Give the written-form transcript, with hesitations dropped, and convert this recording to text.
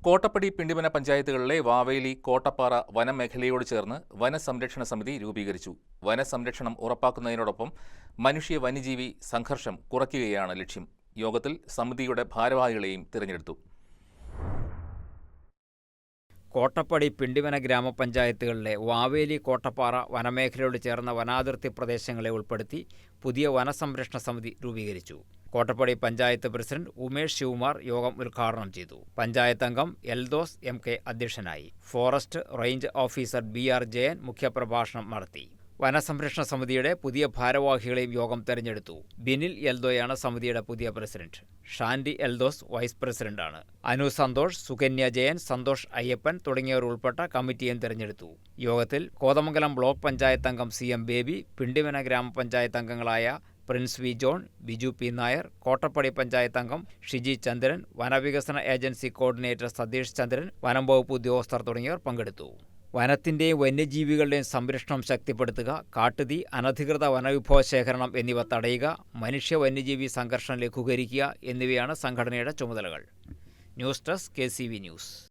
കോട്ടപ്പടി പിണ്ടിമന പഞ്ചായത്തുകളിലെ വാവേലി കോട്ടപ്പാറ വനമേഖലയോട് ചേർന്ന് വനസംരക്ഷണ സമിതി രൂപീകരിച്ചു. വനസംരക്ഷണം ഉറപ്പാക്കുന്നതിനോടൊപ്പം മനുഷ്യ വന്യജീവി സംഘർഷം കുറയ്ക്കുകയാണ് ലക്ഷ്യം. യോഗത്തിൽ സമിതിയുടെ ഭാരവാഹികളെയും തിരഞ്ഞെടുത്തു. കോട്ടപ്പടി പിണ്ടിമന ഗ്രാമപഞ്ചായത്തുകളിലെ വാവേലി കോട്ടപ്പാറ വനമേഖലയോട് ചേർന്ന വനാതിർത്തി പ്രദേശങ്ങളെ ഉൾപ്പെടുത്തി പുതിയ വനസംരക്ഷണ സമിതി രൂപീകരിച്ചു. കോട്ടപ്പടി പഞ്ചായത്ത് പ്രസിഡന്റ് ഉമേഷ് ശിവകുമാർ യോഗം ഉദ്ഘാടനം ചെയ്തു. പഞ്ചായത്ത് അംഗം എൽദോസ് എം.കെ. അധ്യക്ഷനായി. Forest range officer BR. Jayan മുഖ്യപ്രഭാഷണം നടത്തി. വനസംരക്ഷണ സമിതിയുടെ പുതിയ ഭാരവാഹികളെയും യോഗം തെരഞ്ഞെടുത്തു. ബിനിൽ എൽദോയാണ് സമിതിയുടെ പുതിയ പ്രസിഡന്റ്. ഷാൻഡി എൽദോസ് വൈസ് പ്രസിഡന്റാണ്. അനു സന്തോഷ്, സുകന്യ ജയൻ, സന്തോഷ് അയ്യപ്പൻ തുടങ്ങിയവർ ഉൾപ്പെട്ട കമ്മിറ്റിയും തെരഞ്ഞെടുത്തു. യോഗത്തിൽ കോതമംഗലം ബ്ലോക്ക് പഞ്ചായത്ത് അംഗം സി.എം. ബേബി, പിണ്ടിമന ഗ്രാമപഞ്ചായത്ത് അംഗങ്ങളായ Prince V John, Biju P Nair, Kottappady panchayat അംഗം ഷിജി ചന്ദ്രൻ, വനവികസന ഏജൻസി കോർഡിനേറ്റർ സതീഷ് ചന്ദ്രൻ, വനം വകുപ്പ് ഉദ്യോഗസ്ഥർ തുടങ്ങിയവർ പങ്കെടുത്തു. വനത്തിൻ്റെയും വന്യജീവികളുടെയും സംരക്ഷണം ശക്തിപ്പെടുത്തുക, കാട്ടുതീ, അനധികൃത വനവിഭവശേഖരണം എന്നിവ തടയുക, മനുഷ്യ വന്യജീവി സംഘർഷം ലഘൂകരിക്കുക എന്നിവയാണ് സംഘടനയുടെ ചുമതലകൾ. News desk KCV news.